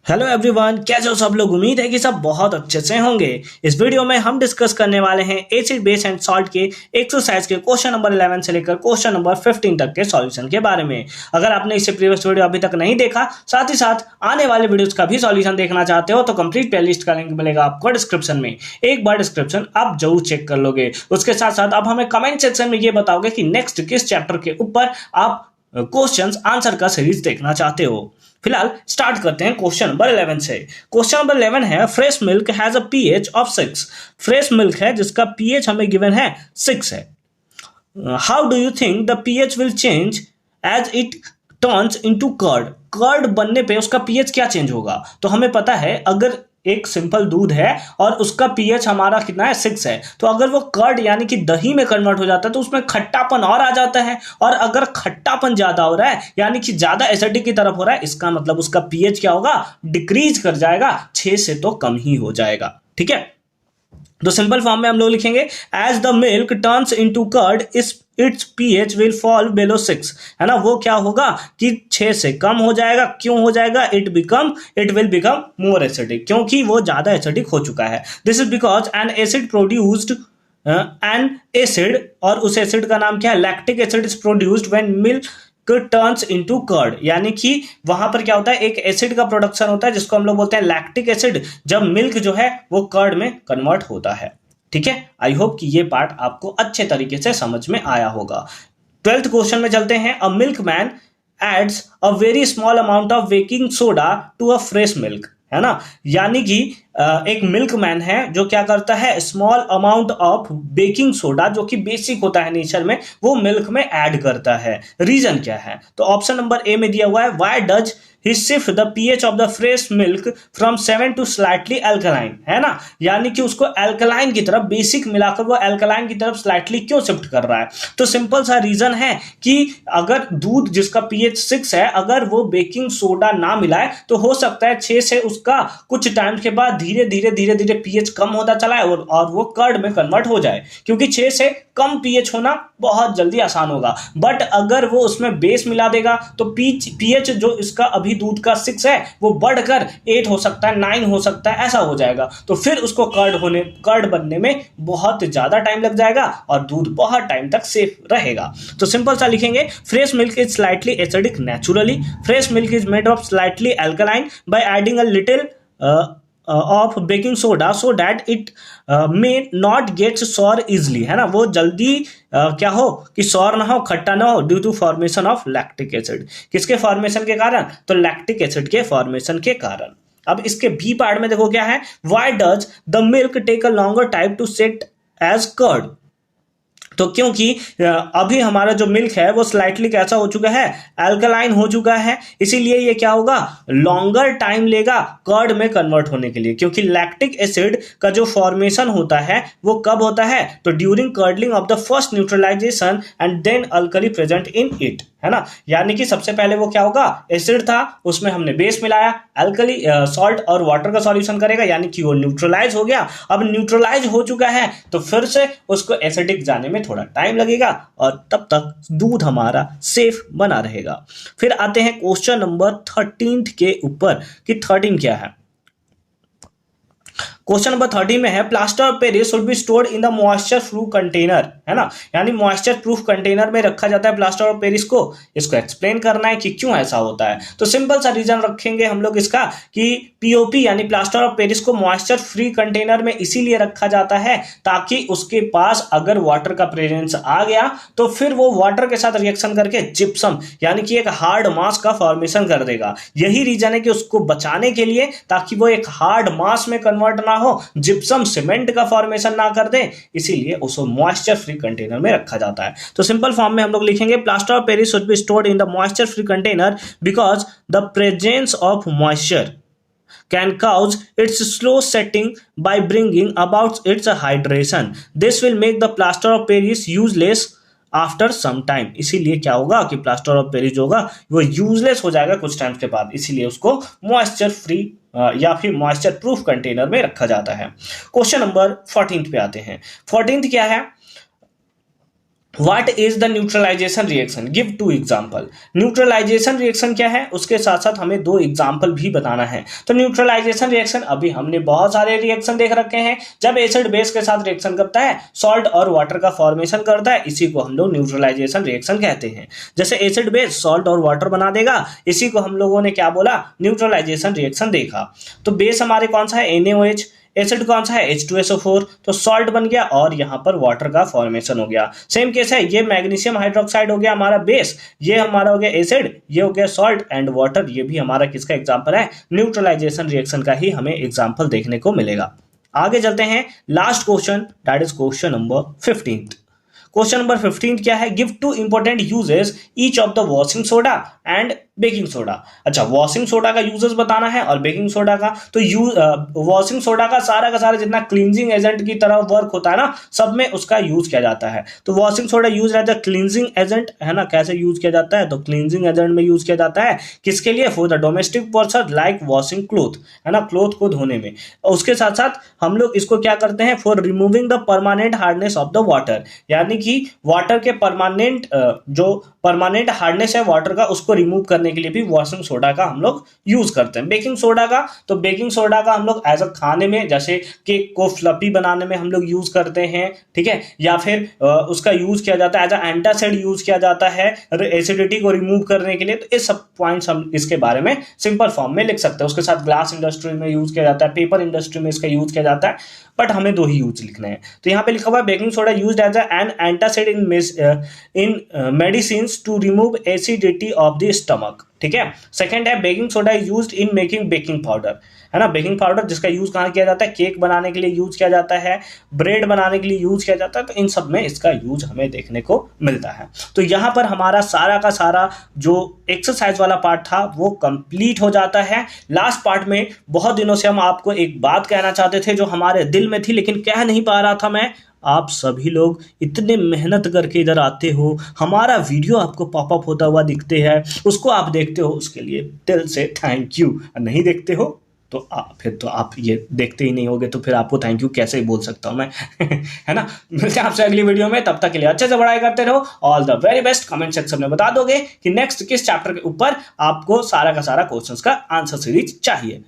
Hello everyone, कैसे हो सब लोग। उम्मीद है कि सब बहुत अच्छे से होंगे। इस वीडियो में हम डिस्कस करने वाले हैं एसिड बेस एंड सॉल्ट के एक्सरसाइज के क्वेश्चन नंबर 11 से लेकर क्वेश्चन नंबर 15 तक के सॉल्यूशन के बारे में। अगर आपने इससे प्रीवियस वीडियो अभी तक नहीं देखा, साथ ही साथ आने वाले वीडियोस का भी सॉल्यूशन देखना चाहते हो तो कंप्लीट प्लेलिस्ट का लिंक मिलेगा आपको डिस्क्रिप्शन में। एक बार डिस्क्रिप्शन आप जरूर चेक कर लोगे। उसके साथ साथ अब हमें कमेंट सेक्शन में ये बताओगे कि नेक्स्ट किस चैप्टर के ऊपर आप क्वेश्चंस आंसर का सीरीज देखना चाहते हो। फिलहाल स्टार्ट करते हैं क्वेश्चन नंबर 11 से। क्वेश्चन नंबर 11 है fresh milk has a pH of 6। Fresh milk है जिसका पीएच हमें गिवन है 6 है। How do you think the pH will change as it turns into curd. Curd बनने पे उसका पीएच क्या चेंज होगा। तो हमें पता है अगर एक सिंपल दूध है और उसका पीएच हमारा कितना है 6 है, तो अगर वो कर्ड यानी कि दही में कन्वर्ट हो जाता है तो उसमें खट्टापन और आ जाता है। और अगर खट्टापन ज्यादा हो रहा है यानी कि ज्यादा एसिडिक की तरफ हो रहा है, इसका मतलब उसका पीएच क्या होगा, डिक्रीज कर जाएगा, 6 से तो कम ही हो जाएगा। ठीक है, तो सिंपल फॉर्म में हम लोग लिखेंगे as the milk turns into curd its pH will fall below 6। है ना, वो क्या होगा कि 6 से कम हो जाएगा। क्यों हो जाएगा, it will become more acidic, क्योंकि वो ज्यादा एसिडिक हो चुका है। This is because an acid produced an acid, और उस एसिड का नाम क्या है, lactic acid is produced when milk turns into curd. यानी कि वहां पर क्या होता है, एक एसिड का प्रोडक्शन होता है जिसको हम लोग बोलते हैं लैक्टिक एसिड, जब मिल्क जो है वो कर्ड में कन्वर्ट होता है। ठीक है, आई होप कि ये पार्ट आपको अच्छे तरीके से समझ में आया होगा। 12th क्वेश्चन में चलते हैं। A milk man adds a very small amount of baking soda to a fresh milk. है ना, यानी कि एक मिल्क मैन है जो क्या करता है, small amount of baking soda जो कि बेसिक होता है नेचर में, वो मिल्क में ऐड करता है। रीजन क्या है, तो ऑप्शन नंबर ए में दिया हुआ है why does he shift the pH of the fresh milk from 7 to slightly alkaline. है ना, यानी कि उसको एल्कलाइन की तरफ, बेसिक मिलाकर वो एल्कलाइन की तरफ स्लाइटली क्यों शिफ्ट कर रहा है। तो सिंपल सा रीजन है कि अगर दूध जिसका पीएच 6 है, अगर वो बेकिंग सोडा ना मिलाए तो हो सकता है 6 से उसका कुछ टाइम के बाद धीरे धीरे पीएच कम होता चला है और वो कर्ड में कन्वर्ट हो जाए, क्योंकि 6 से कम पीएच होना बहुत जल्दी आसान होगा। बट अगर वो उसमें बेस मिला देगा तो पीएच जो इसका अभी दूध का 6 है वो बढ़कर 8 हो सकता है, 9 हो सकता है, ऐसा हो जाएगा। तो फिर उसको कर्ड बनने में बहुत ज्यादा टाइम लग जाएगा और दूध बहुत टाइम तक सेफ रहेगा। तो सिंपल सा लिखेंगे fresh milk is slightly acidic naturally, fresh milk is made of slightly alkaline by adding a little of baking soda so that it may not gets sour easily. है ना, वो जल्दी क्या हो कि सॉर ना हो, खट्टा ना हो, due to formation of lactic acid. किसके फॉर्मेशन के कारण, तो लैक्टिक एसिड के फॉर्मेशन के कारण। अब इसके बी पार्ट में देखो क्या है, why does the milk take a longer time to set as curd. तो क्योंकि अभी हमारा जो मिल्क है वो स्लाइटली कैसा हो चुका है, अल्कलाइन हो चुका है, इसीलिए ये क्या होगा, लॉन्गर टाइम लेगा कर्ड में कन्वर्ट होने के लिए। क्योंकि लैक्टिक एसिड का जो फॉर्मेशन होता है वो कब होता है, तो during curdling of the first neutralization and then alkali present in it. है ना, यानी कि सबसे पहले वो क्या होगा, एसिड था, उसमें हमने बेस मिलाया, अल्कली सॉल्ट और वाटर का सॉल्यूशन करेगा, यानी कि वो न्यूट्रलाइज हो गया। अब न्यूट्रलाइज हो चुका है तो फिर से उसको एसिडिक जाने में थोड़ा टाइम लगेगा और तब तक दूध हमारा सेफ बना रहेगा। फिर आते हैं क्वेश्चन नंबर 13 के ऊपर कि 13 क्या है। क्वेश्चन नंबर 13 में है plaster of Paris should be stored in the moisture proof container. है ना, यानी मॉइस्चर प्रूफ कंटेनर में रखा जाता है प्लास्टर ऑफ पेरिस को। इसको एक्सप्लेन करना है कि क्यों ऐसा होता है। तो सिंपल सा रीजन रखेंगे हम लोग इसका कि पीओपी यानी प्लास्टर ऑफ पेरिस को मॉइस्चर फ्री कंटेनर में इसीलिए रखा जाता है ताकि उसके पास अगर वाटर का प्रेजेंस आ गया तो फिर वो वाटर के साथ रिएक्शन करके जिप्सम यानी कि एक हार्ड मास का फॉर्मेशन कर देगा। यही रीजन है कि उसको बचाने के लिए, ताकि वो एक हार्ड मास में कन्वर्ट ना हो, जिप्सम सीमेंट का फॉर्मेशन ना कर दे, इसीलिए उसको मॉइस्चर फ्री कंटेनर में रखा जाता है। तो सिंपल फॉर्म में हम लोग लिखेंगे plaster of Paris should be stored in the moisture free container because the presence of moisture can cause its slow setting by bringing about its hydration. This will make the plaster of Paris useless after some time. इसीलिए क्या होगा कि plaster of Paris जो होगा वो useless हो जाएगा कुछ टाइम के बाद, इसीलिए उसको मॉइस्चर फ्री या फिर मॉइस्चर प्रूफ कंटेनर में रखा जाता है। क्वेश्चन नंबर 14 पे आते हैं। 14 क्या है, What is the neutralization reaction? Give two example. Neutralization reaction क्या है, उसके साथ साथ हमें दो एग्जाम्पल भी बताना है। तो न्यूट्रलाइजेशन रिएक्शन, अभी हमने बहुत सारे रिएक्शन देख रखे हैं। जब एसिड बेस के साथ रिएक्शन करता है, सॉल्ट और वाटर का फॉर्मेशन करता है, इसी को हम लोग न्यूट्रलाइजेशन रिएक्शन कहते हैं। जैसे एसिड बेस सॉल्ट और वाटर बना देगा, इसी को हम लोगों ने क्या बोला, न्यूट्रलाइजेशन रिएक्शन देखा। तो बेस हमारे कौन सा है, NaOH। एसिड कौन सा है, H2SO4। तो सॉल्ट बन गया और यहाँ पर वाटर का फॉर्मेशन हो गया। सेम केस है, ये मैग्नीशियम हाइड्रोक्साइड हो गया हमारा बेस, ये हमारा हो गया एसिड, ये हो गया सॉल्ट एंड वाटर। ये भी हमारा किसका एग्जांपल है, न्यूट्रलाइजेशन रिएक्शन का ही हमें एग्जांपल देखने को मिलेगा। आगे चलते हैं, last question, that is question number 15। Question number 15 क्या है, give two important uses each of the washing soda and baking soda. अच्छा, वॉशिंग सोडा का यूजेस बताना है और बेकिंग सोडा का। तो वॉशिंग सोडा का सारा जितना क्लींजिंग एजेंट की तरह वर्क होता है ना, सब में उसका यूज किया जाता है। तो वॉशिंग सोडा यूज रहता है क्लींजिंग एजेंट, है ना। कैसे यूज किया जाता है, तो क्लींजिंग एजेंट में यूज किया जाता है, किसके लिए, for the domestic purpose like washing cloth, है ना, क्लोथ को धोने में। उसके साथ साथ हम लोग इसको क्या करते हैं, for removing the permanent hardness of the water, यानी कि वाटर के परमानेंट जो परमानेंट हार्डनेस है वाटर का, उसको रिमूव करने के लिए भी वॉशिंग सोडा का हम लोग यूज करते हैं। बेकिंग सोडा का, तो बेकिंग सोडा का हम लोग एज अ खाने में, जैसे केक को फ्लफी बनाने में हम लोग यूज करते हैं, ठीक है, या फिर उसका यूज किया जाता है एज अ एंटासिड, यूज किया जाता है एसिडिटी को रिमूव करने के लिए। तो ये सब पॉइंट्स हम इसके बारे में सिंपल फॉर्म में लिख सकते हैं। उसके साथ ग्लास इंडस्ट्री में यूज किया जाता है, पेपर इंडस्ट्री में इसका यूज किया जाता है, बट हमें दो ही यूज लिखने हैं। तो यहाँ पे लिखा हुआ है baking soda used as an antacid in medicine to remove acidity of the stomach, ठीक है। सेकंड है, baking soda is used in making baking powder, है ना। बेकिंग पाउडर जिसका यूज कहाँ किया जाता है, केक बनाने के लिए यूज किया जाता है, ब्रेड बनाने के लिए यूज किया जाता है। तो इन सब में इसका यूज हमें देखने को मिलता है। तो यहाँ पर हमारा सारा का सारा जो एक्सरसाइज वाला पार्ट था वो कंप्लीट हो जाता है। लास्ट पार्ट में बहुत दिनों से हम आपको एक बात कहना चाहते थे जो हमारे दिल में थी, लेकिन कह नहीं पा रहा था मैं। आप सभी लोग इतने मेहनत करके इधर आते हो, हमारा वीडियो आपको पॉपअप होता हुआ दिखते हैं, उसको आप देखते हो, उसके लिए दिल से थैंक यू। नहीं देखते हो तो फिर तो आप ये देखते ही नहीं होगे, तो फिर आपको थैंक यू कैसे बोल सकता हूँ मैं है ना। मिलते हैं आपसे अगली वीडियो में, तब तक के लिए अच्छे से पढ़ाई करते रहो। All the very best. Comment section में बता दोगे कि नेक्स्ट किस चैप्टर के ऊपर आपको सारा का सारा क्वेश्चंस का आंसर सीरीज चाहिए।